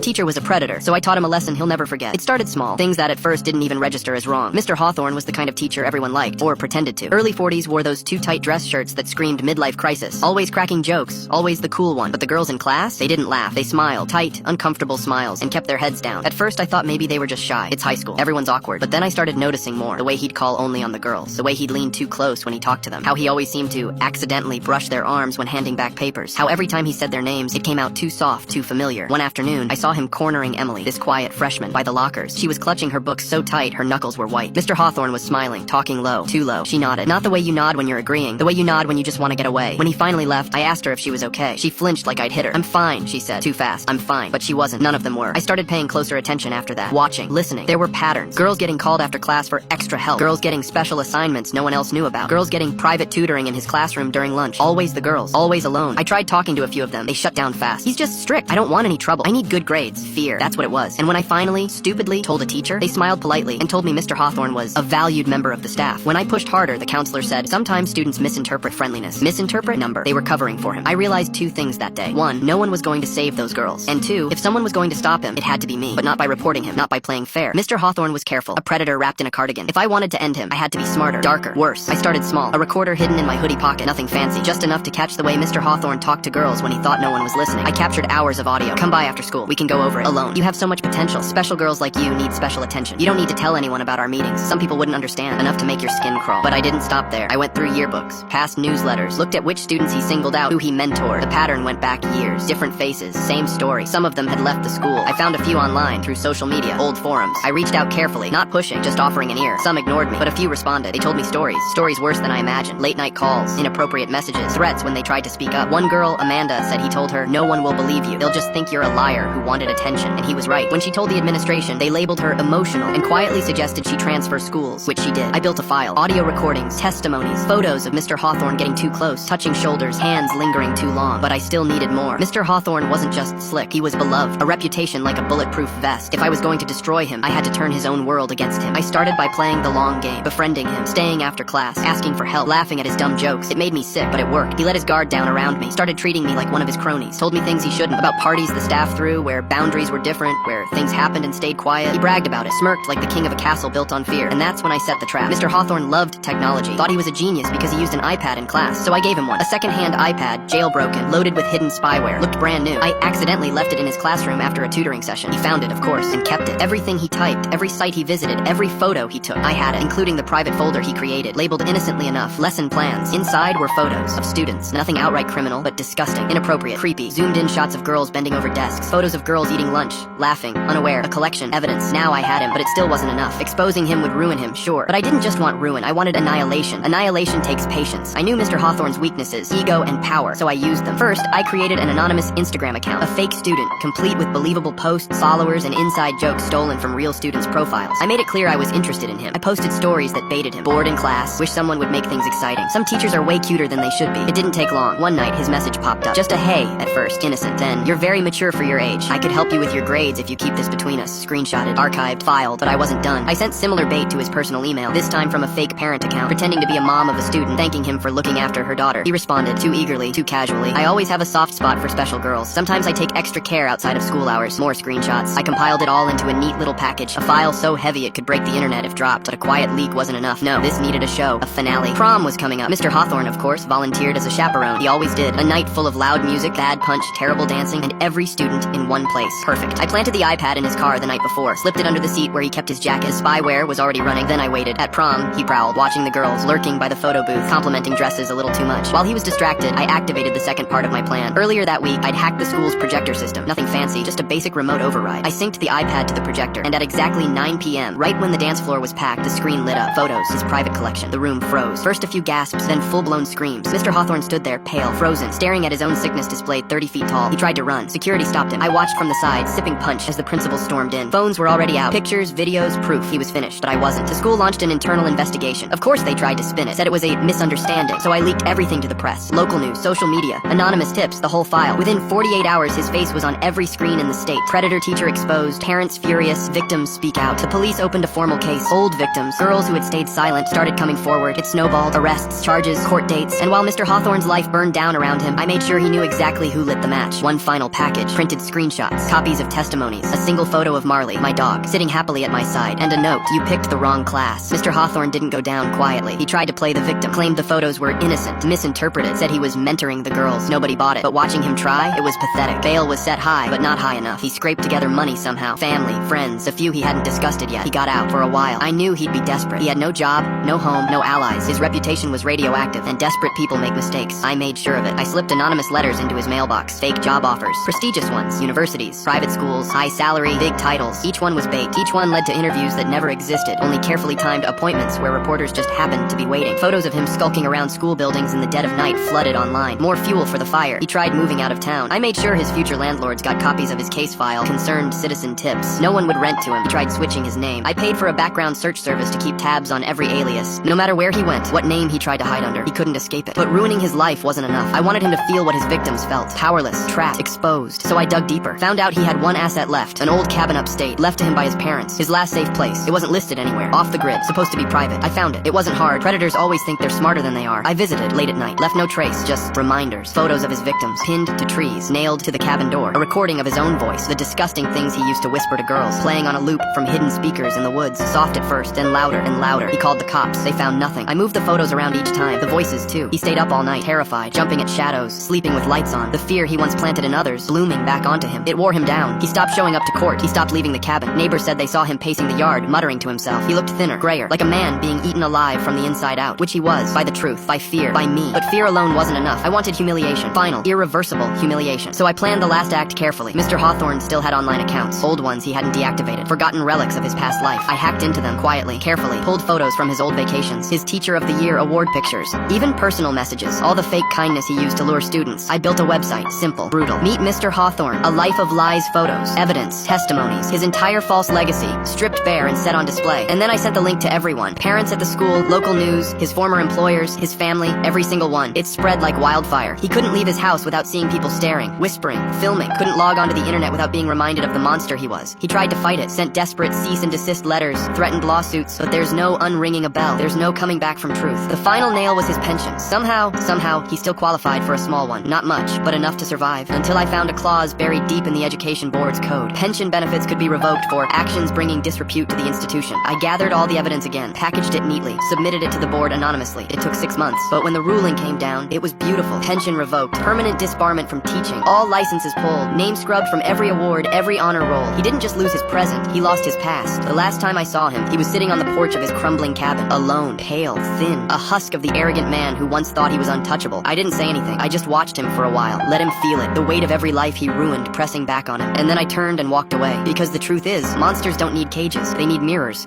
The teacher was a predator, so I taught him a lesson he'll never forget. It started small, things that at first didn't even register as wrong. Mr. Hawthorne was the kind of teacher everyone liked, or pretended to. Early 40s wore those too tight dress shirts that screamed midlife crisis. Always cracking jokes, always the cool one. But the girls in class, they didn't laugh. They smiled, tight, uncomfortable smiles, and kept their heads down. At first I thought maybe they were just shy. It's high school. Everyone's awkward. But then I started noticing more. The way he'd call only on the girls. The way he'd lean too close when he talked to them. How he always seemed to accidentally brush their arms when handing back papers. How every time he said their names, it came out too soft, too familiar. One afternoon, I saw him cornering Emily, this quiet freshman, by the lockers. She was clutching her books so tight, her knuckles were white. Mr. Hawthorne was smiling, talking low, too low. She nodded. Not the way you nod when you're agreeing. The way you nod when you just want to get away. When he finally left, I asked her if she was okay. She flinched like I'd hit her. I'm fine, she said. Too fast. I'm fine. But she wasn't. None of them were. I started paying closer attention after that. Watching. Listening. There were patterns. Girls getting called after class for extra help. Girls getting special assignments no one else knew about. Girls getting private tutoring in his classroom during lunch. Always the girls. Always alone. I tried talking to a few of them. They shut down fast. He's just strict. I don't want any trouble. I need good grades. Fear. That's what it was. And when I finally, stupidly, told a teacher, they smiled politely and told me Mr. Hawthorne was a valued member of the staff. When I pushed harder, the counselor said, sometimes students misinterpret friendliness. Misinterpret number. They were covering for him. I realized two things that day. One, no one was going to save those girls. And two, if someone was going to stop him, it had to be me. But not by reporting him, not by playing fair. Mr. Hawthorne was careful. A predator wrapped in a cardigan. If I wanted to end him, I had to be smarter, darker, worse. I started small. A recorder hidden in my hoodie pocket. Nothing fancy. Just enough to catch the way Mr. Hawthorne talked to girls when he thought no one was listening. I captured hours of audio. Come by after school. We can go over it. Alone. You have so much potential. Special girls like you need special attention. You don't need to tell anyone about our meetings. Some people wouldn't understand. Enough to make your skin crawl. But I didn't stop there. I went through yearbooks, past newsletters, looked at which students he singled out, who he mentored. The pattern went back years. Different faces. Same story. Some of them had left the school. I found a few online through social media, old forums. I reached out carefully, not pushing, just offering an ear. Some ignored me, but a few responded. They told me stories. Stories worse than I imagined. Late night calls, inappropriate messages, threats when they tried to speak up. One girl, Amanda, said he told her, no one will believe you. They'll just think you're a liar who wanted attention. And he was right. When she told the administration, they labeled her emotional and quietly suggested she transfer schools, which she did. I built a file. Audio recordings, testimonies, photos of Mr. Hawthorne getting too close, touching shoulders, hands lingering too long. But I still needed more. Mr. Hawthorne wasn't just slick. He was beloved. A reputation like a bulletproof vest. If I was going to destroy him, I had to turn his own world against him. I started by playing the long game, befriending him, staying after class, asking for help, laughing at his dumb jokes. It made me sick, but it worked. He let his guard down around me, started treating me like one of his cronies, told me things he shouldn't, about parties the staff threw, where boundaries were different, where things happened and stayed quiet. He bragged about it, smirked like the king of a castle built on fear. And that's when I set the trap. Mr. Hawthorne loved technology, thought he was a genius because he used an iPad in class, so I gave him one. A second-hand iPad, jailbroken, loaded with hidden spyware, looked brand new. I accidentally left it in his classroom after a tutoring session. He found it, of course, and kept it. Everything he typed, every site he visited, every photo he took, I had it, including the private folder he created, labeled innocently enough, lesson plans. Inside were photos of students. Nothing outright criminal, but disgusting, inappropriate, creepy, zoomed-in shots of girls bending over desks, photos of girls eating lunch, laughing, unaware, a collection, evidence. Now I had him, but it still wasn't enough. Exposing him would ruin him, sure. But I didn't just want ruin, I wanted annihilation. Annihilation takes patience. I knew Mr. Hawthorne's weaknesses, ego and power, so I used them. First, I created an anonymous Instagram account, a fake student, complete with believable posts, followers, and inside jokes stolen from real students' profiles. I made it clear I was interested in him. I posted stories that baited him. Bored in class, wish someone would make things exciting. Some teachers are way cuter than they should be. It didn't take long. One night, his message popped up. Just a hey, at first, innocent. Then, you're very mature for your age. I could help you with your grades if you keep this between us. Screenshotted, archived, filed, but I wasn't done. I sent similar bait to his personal email, this time from a fake parent account, pretending to be a mom of a student, thanking him for looking after her daughter. He responded, too eagerly, too casually. I always have a soft spot for special girls. Sometimes I take extra care outside of school hours. More screenshots. I compiled it all into a neat little package. A file so heavy it could break the internet if dropped, but a quiet leak wasn't enough. No, this needed a show, a finale. Prom was coming up. Mr. Hawthorne, of course, volunteered as a chaperone. He always did. A night full of loud music, bad punch, terrible dancing, and every student in one place. Perfect. I planted the iPad in his car the night before, slipped it under the seat where he kept his jacket. His spyware was already running. Then I waited. At prom, he prowled, watching the girls, lurking by the photo booth, complimenting dresses a little too much. While he was distracted, I activated the second part of my plan. Earlier that week, I'd hacked the school's projector system. Nothing fancy, just a basic remote override. I synced the iPad to the projector, and at exactly 9 p.m., right when the dance floor was packed, the screen lit up. Photos, his private collection. The room froze. First a few gasps, then full-blown screams. Mr. Hawthorne stood there, pale, frozen, staring at his own sickness displayed 30 feet tall. He tried to run. Security stopped him. I watched from the side, sipping punch, as the principal stormed in. Phones were already out. Pictures, videos, proof. He was finished, but I wasn't. The school launched an internal investigation. Of course they tried to spin it, said it was a misunderstanding, so I leaked everything to the press. Local news, social media, anonymous tips, the whole file. Within 48 hours, his face was on every screen in the state. Predator teacher exposed, parents furious, victims speak out. The police opened a formal case. Old victims, girls who had stayed silent, started coming forward. It snowballed, arrests, charges, court dates, and while Mr. Hawthorne's life burned down around him, I made sure he knew exactly who lit the match. One final package, printed screenshots. screenshots, copies of testimonies, a single photo of Marley, my dog, sitting happily at my side, and a note, "You picked the wrong class." Mr. Hawthorne didn't go down quietly. He tried to play the victim, claimed the photos were innocent, misinterpreted, said he was mentoring the girls. Nobody bought it, but watching him try, it was pathetic. Bail was set high, but not high enough. He scraped together money somehow. Family, friends, a few he hadn't discussed it yet. He got out for a while. I knew he'd be desperate. He had no job, no home, no allies. His reputation was radioactive, and desperate people make mistakes. I made sure of it. I slipped anonymous letters into his mailbox. Fake job offers. Prestigious ones. Universities. Private schools. High salary. Big titles. Each one was bait. Each one led to interviews that never existed. Only carefully timed appointments where reporters just happened to be waiting. Photos of him skulking around school buildings in the dead of night flooded online. More fuel for the fire. He tried moving out of town. I made sure his future landlords got copies of his case file. Concerned citizen tips. No one would rent to him. He tried switching his name. I paid for a background search service to keep tabs on every alias. No matter where he went, what name he tried to hide under, he couldn't escape it. But ruining his life wasn't enough. I wanted him to feel what his victims felt. Powerless, trapped, exposed. So I dug deeper. Found out he had one asset left. An old cabin upstate, left to him by his parents. His last safe place. It wasn't listed anywhere. Off the grid. Supposed to be private. I found it. It wasn't hard. Predators always think they're smarter than they are. I visited late at night. Left no trace. Just reminders. Photos of his victims. Pinned to trees. Nailed to the cabin door. A recording of his own voice. The disgusting things he used to whisper to girls. Playing on a loop from hidden speakers in the woods. Soft at first, then louder and louder. He called the cops. They found nothing. I moved the photos around each time. The voices, too. He stayed up all night, terrified, jumping at shadows, sleeping with lights on. The fear he once planted in others, blooming back onto him. It wore him down. He stopped showing up to court. He stopped leaving the cabin. Neighbors said they saw him pacing the yard, muttering to himself. He looked thinner, grayer, like a man being eaten alive from the inside out. Which he was, by the truth, by fear, by me. But fear alone wasn't enough. I wanted humiliation. Final, irreversible humiliation. So I planned the last act carefully. Mr. Hawthorne still had online accounts. Old ones he hadn't deactivated. Forgotten relics of his past life. I hacked into them quietly, carefully, pulled photos from his old vacations, his Teacher of the Year award pictures, even personal messages, all the fake kindness he used to lure students. I built a website, simple, brutal. Meet Mr. Hawthorne, a life of lies photos, evidence, testimonies, his entire false legacy, stripped bare and set on display. And then I sent the link to everyone, parents at the school, local news, his former employers, his family, every single one. It spread like wildfire. He couldn't leave his house without seeing people staring, whispering, filming, couldn't log onto the internet without being reminded of the monster he was. He tried to fight it, sent desperate cease and desist letters, threatened lawsuits, but there's no unringing a bell. There's no coming back from truth. The final nail was his pension. Somehow, he still qualified for a small one. Not much, but enough to survive. Until I found a clause buried deep in the Education Board's code. Pension benefits could be revoked for actions bringing disrepute to the institution. I gathered all the evidence again, packaged it neatly, submitted it to the board anonymously. It took 6 months, but when the ruling came down, it was beautiful. Pension revoked, permanent disbarment from teaching, all licenses pulled, name scrubbed from every award, every honor roll. He didn't just lose his present, he lost his past. The last time I saw him, he was sitting on the porch of his crumbling cabin, alone, pale, thin, a husk of the arrogant man who once thought he was untouchable. I didn't say anything. I just watched him for a while, let him feel it, the weight of every life he ruined pressing back on him. And then I turned and walked away. Because the truth is, monsters don't need cages, they need mirrors.